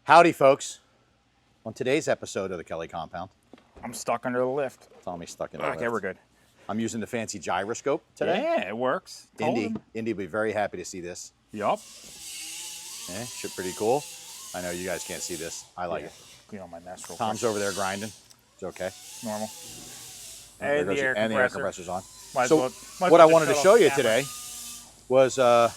Howdy, folks. On today's episode of the Kelly Compound, I'm stuck under the lift. Tommy's stuck in the Okay, lift. we're good. I'm using the fancy gyroscope today. Yeah, it works. Indy will be very happy to see this. Yup. Yeah, shit, pretty cool. I know you guys can't see this. I like it. Clean on my mess real Tom's quick. over there grinding. It's okay. Normal. There And goes the air and the air compressor. compressor's on. Might So as well what I just wanted to shut show off you the camera. today was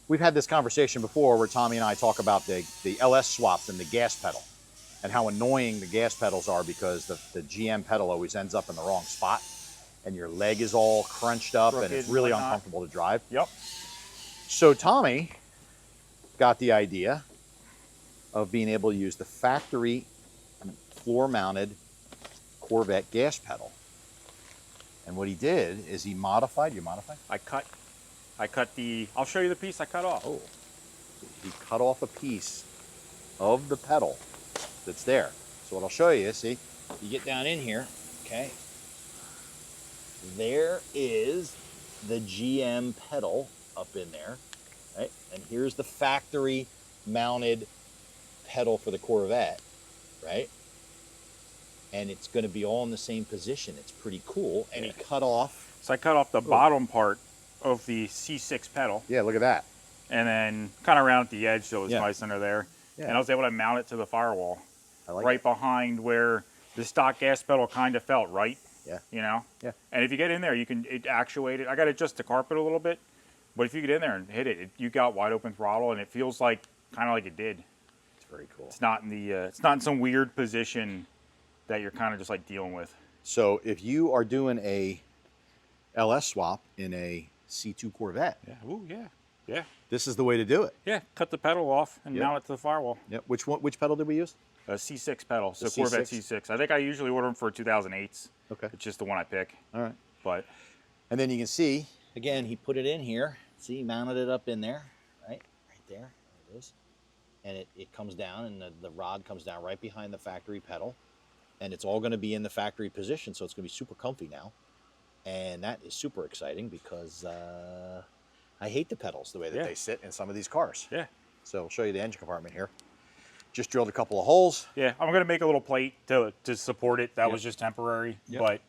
we've had this conversation before where Tommy and I talk about the LS swaps and the gas pedal and how annoying the gas pedals are because the GM pedal always ends up in the wrong spot and your leg is all crunched up and it's Crooked really and whatnot. uncomfortable to drive. Yep. So Tommy got the idea of being able to use the factory floor-mounted Corvette gas pedal. And what he did is he modified, I cut the, I'll show you the piece I cut off. Oh, he cut off a piece of the pedal that's there. So what I'll show you, see, you get down in here, okay, there is the GM pedal up in there, right? And here's the factory mounted pedal for the Corvette, right? And it's going to be all in the same position. It's pretty cool. And he cut off. So I cut off the bottom part of the C6 pedal Yeah, look at that. and then kind of around at the edge so it was Yeah. nice under there. Yeah. And I was able to mount it to the firewall I like right it. behind where the stock gas pedal kind of felt, right? Yeah. You know? Yeah. And if you get in there, you can actuate it. I got to adjust the carpet a little bit, but if you get in there and hit it, you got wide open throttle and it feels like kind of like it did. It's very cool. It's not in the it's not in some weird position that you're kind of just like dealing with. So if you are doing a LS swap in a C2 Corvette, Yeah. Ooh, yeah. Yeah. this is the way to do it. Yeah. Cut the pedal off and Yep. mount it to the firewall. Yep. Which pedal did we use? A C6 pedal. So The Corvette C6? C6. I think I usually order them for 2008s. Okay. It's just the one I pick. All right. But And then you can see, again, he put it in here. See, he mounted it up in there, right? Right there. There it is. And it comes down, and the rod comes down right behind the factory pedal. And it's all going to be in the factory position, so it's going to be super comfy now. And that is super exciting because I hate the pedals the way that Yeah. they sit in some of these cars. yeah. So I'll show you the engine compartment here. Just drilled a couple of holes. Yeah. I'm going to make a little plate to support it. That Yep. was just temporary, Yep. but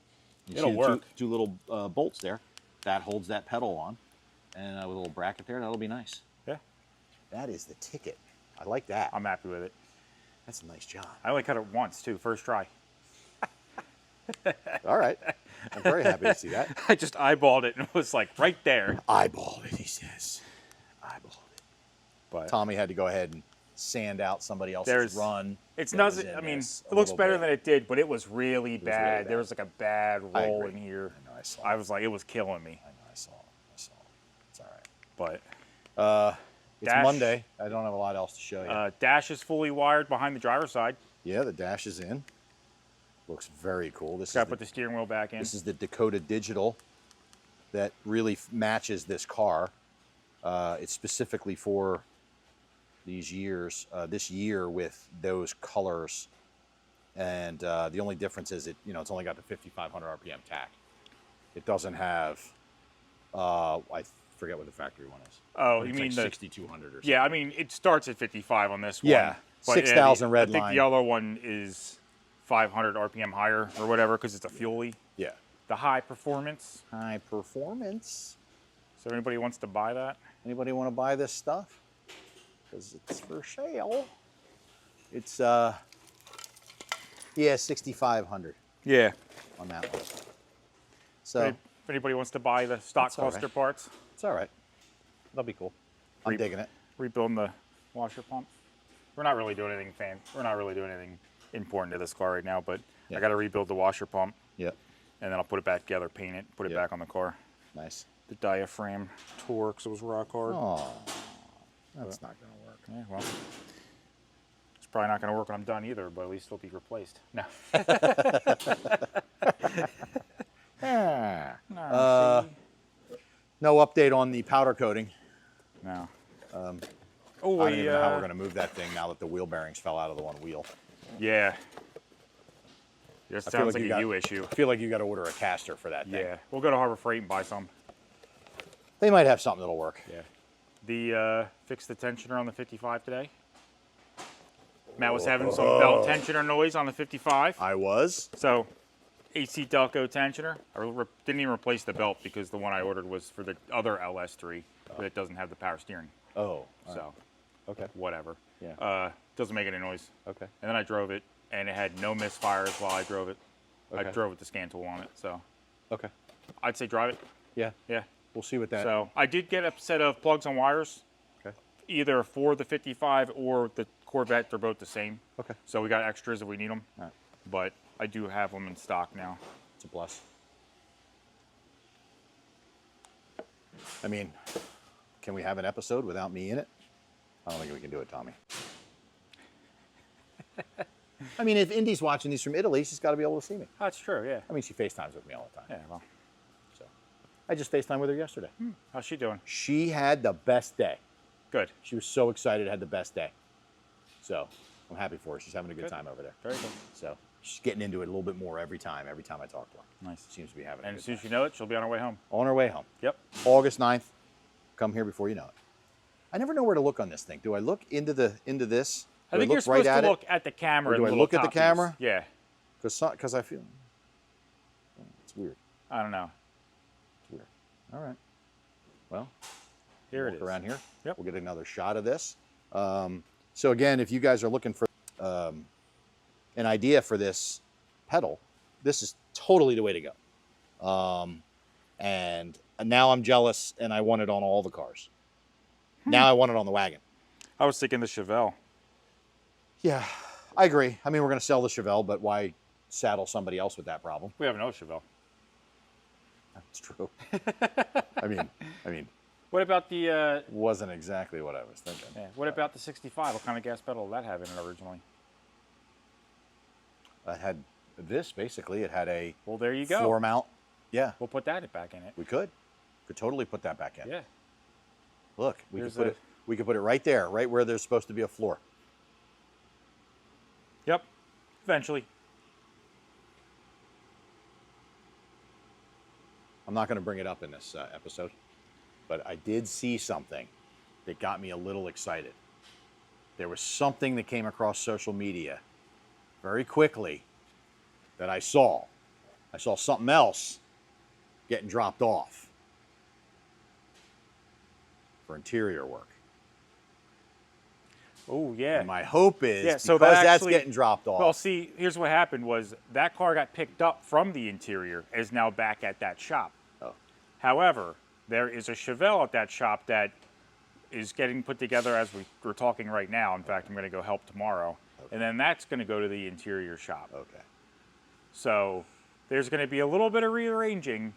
You it'll see the work. Two little bolts there. That holds that pedal on. And with a little bracket there, that'll be nice. Yeah. That is the ticket. I like that. I'm happy with it. That's a nice job. I only cut it once too, first try. All right. I'm very happy to see that. I just eyeballed it and it was like right there. Eyeballed it, he says. Eyeballed it. But Tommy had to go ahead and sand out somebody else's There's- run. it's that was nothing. in I mean, this a it looks little better bit. than it did, but it was really really bad. bad. There was like a bad I roll agree. in here. I know, I saw I it. was like, it was killing me. I know, I saw it. It's all right. But It's Dash. Monday. I don't have a lot else to show you. dash is fully wired behind the driver's side. Yeah, the dash is in. Looks very cool. This Got is to put the steering wheel back in. This is the Dakota Digital that really matches this car. It's specifically for these years, this year with those colors. And the only difference is it's only got the 5,500 RPM tack. It doesn't have, I forget what the factory one is. Oh, It's you like mean the 6,200 or something. Yeah, I mean it starts at 55 on this one. Yeah, but 6,000 red I think line. the other one is 500 RPM higher or whatever because it's a fuel-y. Yeah. The high performance. High performance. So if anybody wants to buy that, Anybody want to buy this stuff? Because it's for sale. It's, 6,500 yeah. on that one. So If anybody wants to buy the stock That's all cluster right. parts, it's all right. That'll be cool. I'm Re- digging it. rebuilding the washer pump. We're not really doing anything We're not really doing anything important to this car right now, but Yeah. I got to rebuild the washer pump Yep. and then I'll put it back together, paint it, put it Yep. back on the car. Nice. The diaphragm tore because it was rock hard. Oh, that's not going to work. Yeah, well, it's probably not going to work when I'm done either, but at least it'll be replaced. No. Ah. No, No update on the powder coating. no. I Oh, don't even know how we're going to move that thing now that the wheel bearings fell out of the one wheel. Yeah. This I feel sounds like like you a got- you issue. I feel like you got to order a caster for that thing. Yeah. We'll go to Harbor Freight and buy some. They might have something that'll work. Yeah. The fixed the tensioner on the 55 today. Matt was having some belt tensioner noise on the 55. I was. So, AC Delco tensioner. I didn't even replace the belt because the one I ordered was for the other LS3 that doesn't have the power steering. Oh. So, Okay. whatever. Yeah. Doesn't make any noise. Okay. And then I drove it, and it had no misfires while I drove it. I Okay. drove with the scan tool on it, so Okay. I'd say drive it. Yeah. Yeah. We'll see what that. So I did get a set of plugs and wires, Okay. either for the 55 or the Corvette. They're both the same. Okay. So we got extras if we need them. All right. But I do have them in stock now. It's a plus. I mean, can we have an episode without me in it? I don't think we can do it, Tommy. I mean, if Indy's watching these from Italy, she's got to be able to see me. That's true, yeah. I mean, she FaceTimes with me all the time. Yeah, well. So, I just FaceTimed with her yesterday. How's she doing? She had the best day. Good. She was so excited, had the best day. So, I'm happy for her. She's having a good Good. time over there. Very good. So, she's getting into it a little bit more every time I talk to her. Nice. Seems to be having a And good as soon time. as you know it, she'll be on her way home. On her way home. Yep. August 9th. Come here before you know it. I never know where to look on this thing. Do I look into this? I think you're supposed to look at the camera. Or do and I little look at the top piece. camera? Yeah. Because I feel it's weird. I don't know. It's weird. All right. Well, Here it walk is. around here. Yep. We'll get another shot of this. So again, if you guys are looking for an idea for this pedal, this is totally the way to go. And now I'm jealous, and I want it on all the cars. Now I want it on the wagon. I was thinking the Chevelle. Yeah, I agree. I mean, we're going to sell the Chevelle, but why saddle somebody else with that problem? We have another Chevelle. That's true. I mean, What about the? wasn't exactly what I was thinking. Yeah. What about the 65? What kind of gas pedal did that have in it originally? It had this, basically. It had a Well, there you go. floor mount. Yeah, We'll put that back in it. we could. Could totally put that back in. Yeah. Look, we There's could put a- it. We could put it right there, right where there's supposed to be a floor. Yep. Eventually. I'm not going to bring it up in this episode, but I did see something that got me a little excited. There was something that came across social media very quickly that I saw. I saw something else getting dropped off for interior work. Oh yeah. And my hope is Yeah, so because that that's actually- getting dropped off. Well, see, here's what happened was that car got picked up from the interior, is now back at that shop. Oh. However, there is a Chevelle at that shop that is getting put together as we're talking right now. In fact, I'm going to go help tomorrow. Okay. And then that's going to go to the interior shop. Okay. So there's going to be a little bit of rearranging,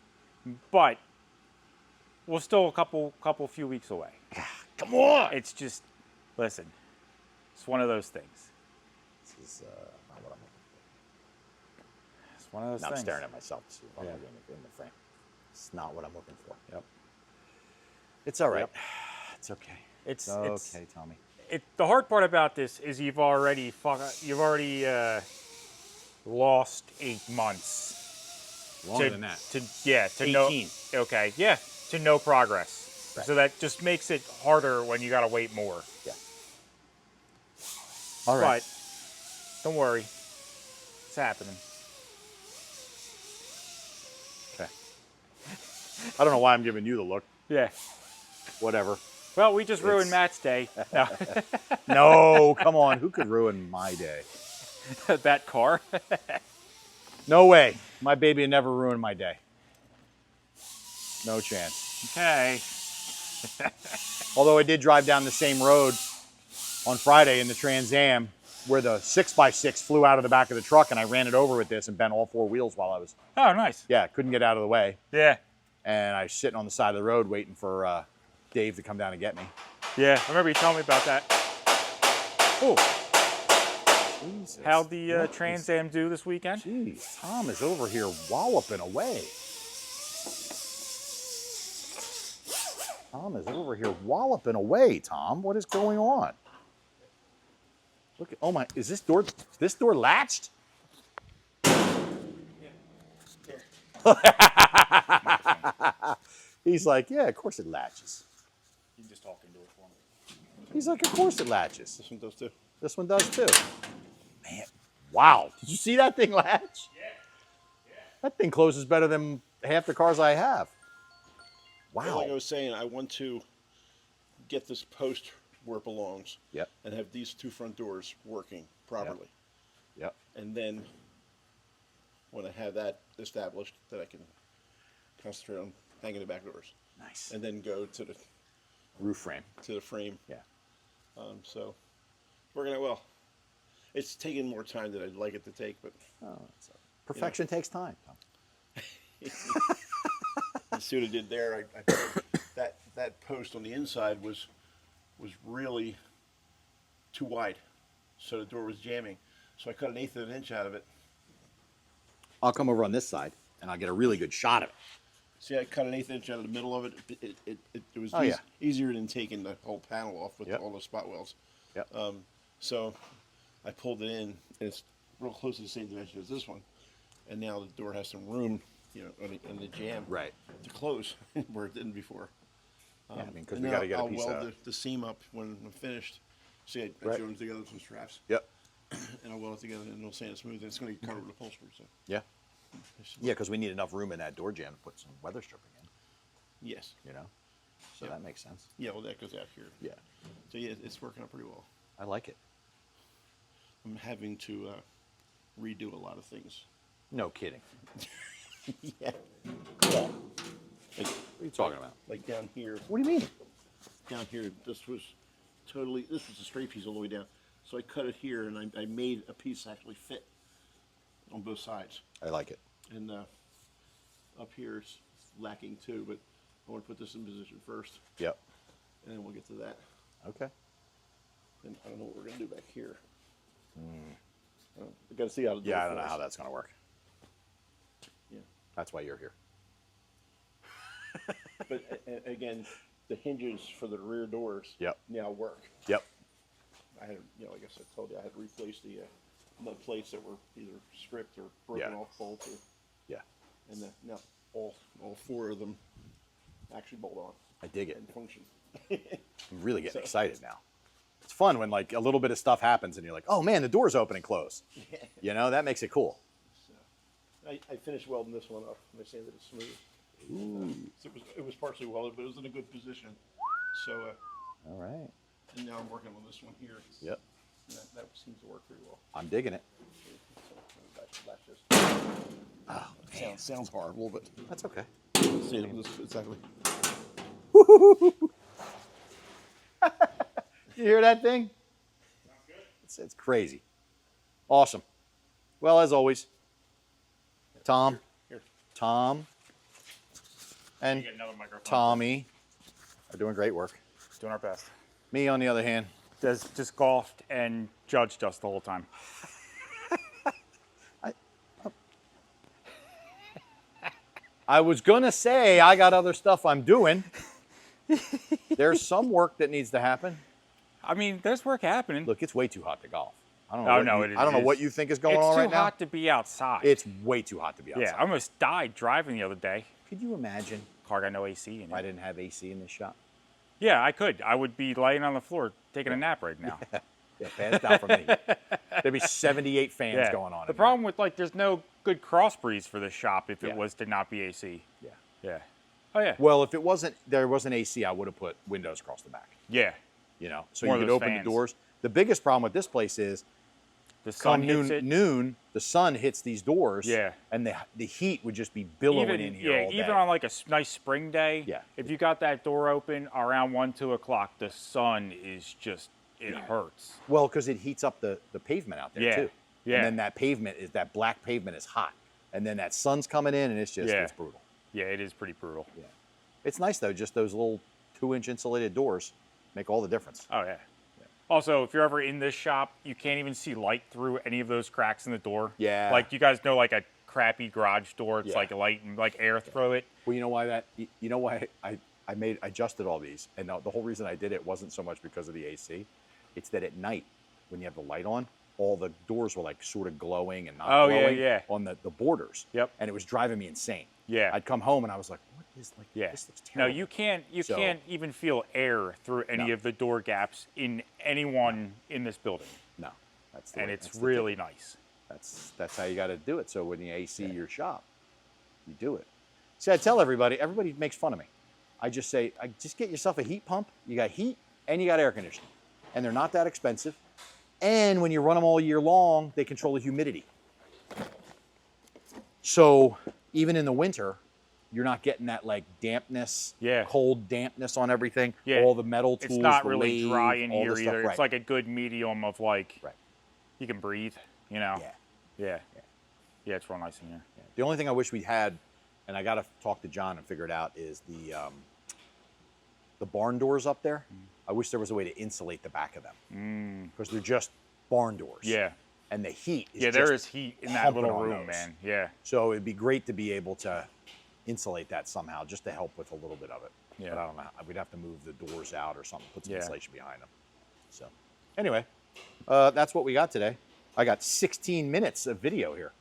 but we're still a few weeks away. Come on. It's just, listen, it's one of those things. This is not what I'm looking It's one of those for. Now I'm things. staring at myself to see if I'm Yeah. looking in the frame. It's not what I'm looking for. Yep. It's all right. Yep. It's okay. It's okay, Tommy. The hard part about this is you've already lost 8 months. Longer than that. To 18. to no progress. Right. So that just makes it harder when you got to wait more. Yeah. All right. But don't worry, it's happening. Okay. I don't know why I'm giving you the look. Yeah. Whatever. Well, we just ruined It's- Matt's day. No, No, come on. Who could ruin my day? that car. No way. My baby would never ruin my day. No chance. Okay. Although I did drive down the same road on Friday in the Trans Am where the 6x6 flew out of the back of the truck and I ran it over with this and bent all 4 wheels while I was, Oh, nice. couldn't get out of the way. Yeah. And I was sitting on the side of the road waiting for Dave to come down and get me. Yeah. I remember you telling me about that. Oh, Jesus. how'd the What Trans is- Am do this weekend? Jeez, Tom is over here walloping away. Tom is over here walloping away, Tom. What is going on? Look at, oh my, is this door latched? He's like, yeah, of course it latches. You can just talk into it for me. He's like, of course it latches. This one does too. This one does too. Man, wow. Did you see that thing latch? Yeah. That thing closes better than half the cars I have. Well, Wow. like I was saying, I want to get this post where it belongs. Yep. And have these two front doors working properly. Yep. And then when I have that established, that I can concentrate on hanging the back doors. Nice. And then go to the Roof frame. frame. Yeah. So working out well. It's taking more time than I'd like it to take, but Perfection takes time. you see what I did there. I put that post on the inside was really too wide, so the door was jamming. So I cut 1/8 of an inch out of it. I'll come over on this side and I'll get a really good shot of it. See, I cut 1/8 inch out of the middle of it. It was Oh, yeah. easier than taking the whole panel off with Yep. all the spot welds. Yep. So I pulled it in, and it's real close to the same dimension as this one. And now the door has some room, in the jamb Right. to close where it didn't before. Yeah, I mean, because And we now got to get a I'll piece weld of the seam up when I'm finished. See, I Right. joined them together with some straps, Yep. and I'll weld it together, and it'll sand it smooth. And it's going to be covered with upholstery. So Yeah. Yeah, because we need enough room in that door jamb to put some weather stripping in, yes, So Yeah. that makes sense. yeah. Well, that goes out here. Yeah. So yeah, it's working out pretty well. I like it. I'm having to redo a lot of things. No kidding. Yeah. What are you talking about? Like down here, What do you mean? this was a straight piece all the way down. So I cut it here, and I made a piece actually fit on both sides. I like it. And up here it's lacking too, but I want to put this in position first, Yep. and then we'll get to that. Okay. And I don't know what we're gonna do back here. I got to see how to do it. Yeah, I don't know first. how that's going to work. Yeah. That's why you're here. But again, the hinges for the rear doors Yep. now work. Yep. I had, like I said, told you, I had to replace the mud plates that were either stripped or broken Yeah. off bolts, Yeah. and now all 4 of them actually bolt on I dig it. and function. I'm really getting So- excited now. It's fun when like a little bit of stuff happens and you're like, oh man, the doors open and close. That makes it cool. So, I finished welding this one up, and I sanded it smooth. So it was partially welded, but it was in a good position. So, All right. and now I'm working on this one here. Yep. And that seems to work pretty well. I'm digging it. So, that's just, Oh, sounds horrible, but that's okay. see it exactly. You hear that thing? It's crazy. Awesome. Well, as always, Tom, Here. and Get another microphone. Tommy are doing great work. Doing our best. Me, on the other hand, Just golfed and judged us the whole time. I was going to say I got other stuff I'm doing. There's some work that needs to happen. I mean, there's work happening. Look, it's way too hot to golf. I don't Oh, what no, you, it I don't know is. what you think is going It's on too right now. hot to be outside. It's way too hot to be outside. yeah, I almost died driving the other day. Could you imagine Car got no AC in if I it. didn't have AC in this shop? Yeah, I could. I would be laying on the floor taking a nap right now. Yeah, passed out from me. There'd be 78 fans Yeah. going on. The in problem with there's no good cross breeze for this shop if Yeah. it was to not be AC. there. Yeah. Oh yeah. Well, if there wasn't AC, I would have put windows across the back. Yeah. So More you of could those open fans. the doors. The biggest problem with this place is The sun come hits it. noon, the sun hits these doors. Yeah. And the heat would just be billowing in here all day. even on like a nice spring day. Yeah. If you got that door open around 1, 2 o'clock, the sun is just it hurts. Well, because it heats up the pavement out there Yeah. too. Yeah. And then that black pavement is hot. And then that sun's coming in and it's Yeah. brutal. Yeah, it is pretty brutal. Yeah. It's nice though, just those little 2-inch insulated doors make all the difference. Oh yeah. Also, if you're ever in this shop, you can't even see light through any of those cracks in the door. Yeah. Like you guys know, like a crappy garage door, it's Yeah. like light and like air through it. Well, you know why I adjusted all these, and the whole reason I did it wasn't so much because of the AC. It's that at night when you have the light on, all the doors were like sort of glowing and not Oh, yeah, glowing yeah. on the borders. Yep. And it was driving me insane. Yeah. I'd come home and I was like, what is Yeah. this looks No, terrible. you can't So- even feel air through any No. of the door gaps in anyone in this building. That's the and way- it's that's the really nice. That's how you got to do it. So when you AC your shop, you do it. See, I tell everybody makes fun of me. I just say, just get yourself a heat pump. You got heat and you got air conditioning, and they're not that expensive. And when you run them all year long, they control the humidity. So even in the winter, you're not getting that like dampness, cold dampness on everything. Yeah. All the metal tools, It's not the really lathe, dry in all here this stuff. either. Right. It's like a good medium of like, Right. you can breathe, you know? Yeah. Yeah. Yeah, it's real nice in here. Yeah. The only thing I wish we had, and I got to talk to John and figure it out, is the barn doors up there. I wish there was a way to insulate the back of them because they're just barn doors. Yeah. And the heat is Yeah, there is heat in that pumping little on room, those. man. Yeah. So it'd be great to be able to insulate that somehow, just to help with a little bit of it. Yeah. But I don't know. We'd have to move the doors out or something, put some Yeah. insulation behind them. So anyway, that's what we got today. I got 16 minutes of video here.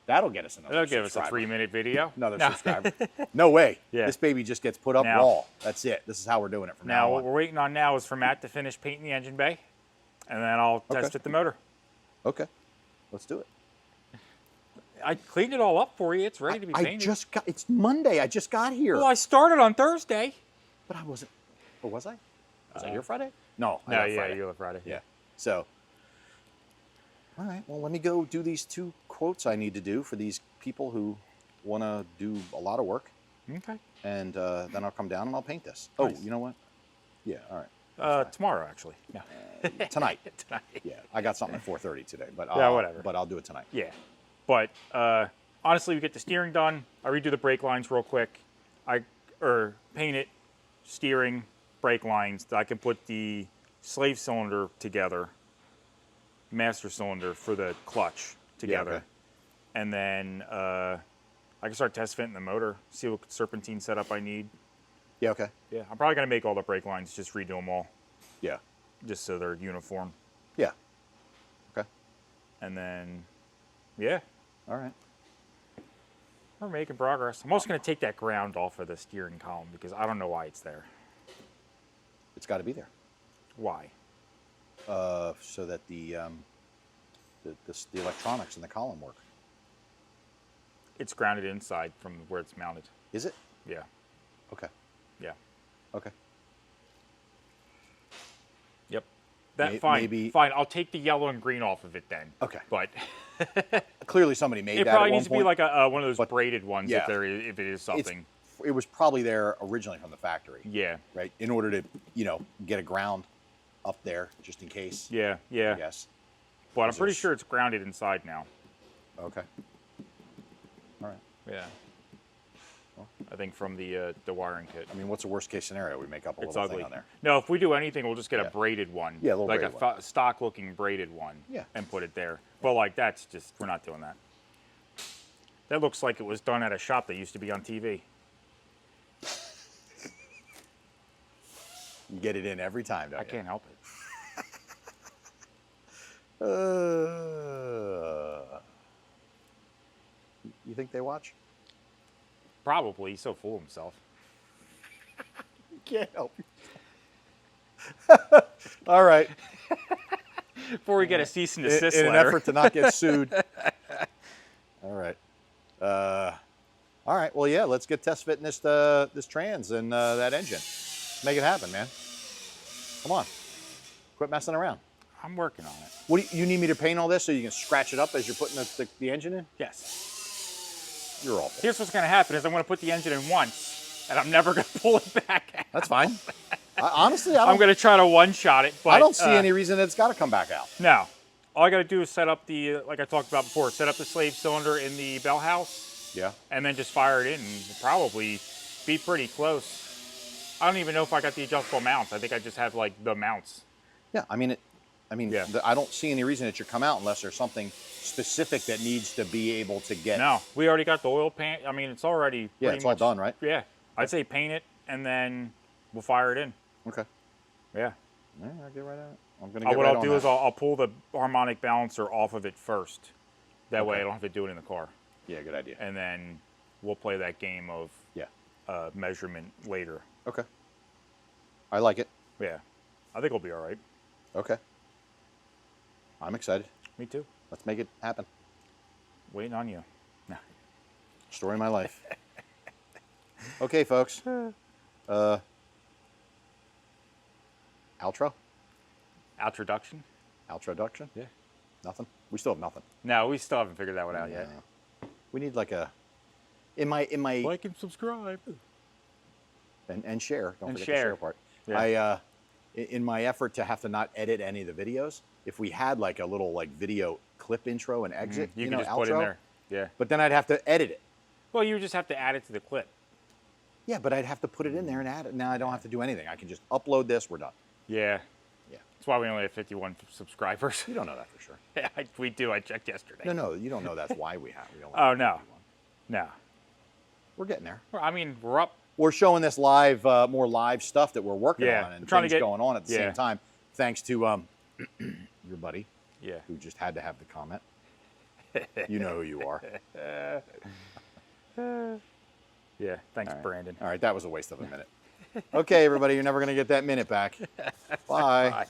That'll get us another That'll give us a subscriber. 3-minute video. Another No. subscriber. No way. Yeah. This baby just gets put up Now- raw. That's it. This is how we're doing it from Now, now what on. we're waiting on now is for Matt to finish painting the engine bay, and then I'll test fit the motor. Okay. Let's do it. I cleaned it all up for you. It's ready to be painted. It's Monday. I just got here. Well, I started on Thursday. But I wasn't. Or was I? Was I here Friday? No. I No, left yeah, Friday. you left Friday. Yeah. So, all right. Well, let me go do these 2 quotes I need to do for these people who want to do a lot of work, Okay. and then I'll come down and I'll paint this. Oh, Nice. you know what? Yeah. All right. Tomorrow, actually. No. Tonight. Tonight. Yeah. I got something at 4:30 today, but Yeah, whatever. But I'll do it tonight. Yeah. But honestly, we get the steering done. I redo the brake lines real quick. Paint it, steering, brake lines. I can put the slave cylinder together, master cylinder for the clutch together. okay. And then I can start test fitting the motor, see what serpentine setup I need. Yeah. Okay. Yeah, I'm probably going to make all the brake lines, just redo them all, Yeah. just so they're uniform. Yeah. Okay. And then, yeah, All right. we're making progress. I'm also going to take that ground off of the steering column because I don't know why it's there. It's got to be there. Why? So that the electronics in the column work. It's grounded inside from where it's mounted. Is it? Yeah, Okay. yeah, Okay. yep. That May- fine, maybe- fine. I'll take the yellow and green off of it then. Okay. But Clearly, somebody made it that. probably at one needs to be point. like a one of those but- braided ones yeah. if it is something. It was probably there originally from the factory. Yeah, Right. In order to, get a ground up there just in case. yeah, yeah. I guess. But I'm Is pretty there- sure it's grounded inside now. Okay. All right. Yeah. I think from the wiring kit. I mean, what's the worst case scenario? We make up a It's little ugly. thing on there. No, if we do anything, we'll just get Yeah. a braided one. Yeah, a little like braided a stock-looking braided one. Yeah. And put it there. But like that's just we're not doing that. That looks like it was done at a shop that used to be on TV. You get it in every time, don't I you? can't help it. You think they watch? Probably. He's so full of himself. You can't help. All right. Before we get a cease and desist in an letter. effort to not get sued. All right. All right. Well, yeah. Let's get test fitting this trans and that engine. Make it happen, man. Come on. Quit messing around. I'm working on it. What do you need me to paint all this so you can scratch it up as you're putting the engine in? Yes. You're awful. Here's what's going to happen: is I'm going to put the engine in once, and I'm never going to pull it back out. That's fine. Honestly, I'm going to try to one-shot it, but I don't see any reason that it's got to come back out. No. All I got to do is set up the, like I talked about before, set up the slave cylinder in the bell house, Yeah. and then just fire it in, and we'll probably be pretty close. I don't even know if I got the adjustable mounts. I think I just have like the mounts. Yeah. I mean, Yeah. I don't see any reason it should come out unless there's something specific that needs to be able to get. No, we already got the oil paint. I mean, it's already Yeah, pretty it's all much done, right? Yeah. I'd say paint it, and then we'll fire it in. Okay. Yeah. Yeah, I'll get right at it. I'm gonna get What right I'll on do that. is I'll pull the harmonic balancer off of it first. That way Okay. I don't have to do it in the car. Yeah, good idea. And then we'll play that game of Yeah. measurement later. Okay. I like it. Yeah. I think it'll be all right. Okay. I'm excited. Me too. Let's make it happen. Waiting on you. No. Story of my life. Okay, folks. Outro? Outroduction? Outroduction? Yeah. Nothing? We still have nothing. No, we still haven't figured that one out yet. No. We need like a in my Like and subscribe. and share. Don't And forget share. the share part. Yeah. In my effort to have to not edit any of the videos, if we had like a little like video clip intro and exit, You you can know, just outro, put in there. Yeah. but then I'd have to edit it. Well, you just have to add it to the clip. Yeah, but I'd have to put it in there and add it. Now I don't have to do anything. I can just upload this. We're done. Yeah. Yeah. That's why we only have 51 subscribers. You don't know that for sure. Yeah, we do. I checked yesterday. No, you don't know that's why we have. We only Oh, have no. 51. No. We're getting there. Well, I mean, we're up. We're showing this live, more live stuff that we're working Yeah, on and we're trying to things get- going on at the yeah. same time. Thanks to your buddy Yeah. who just had to have the comment. You know who you are. Yeah. Thanks, All right. Brandon. All right, that was a waste of a minute. Okay, everybody, you're never going to get that minute back. Bye. Bye.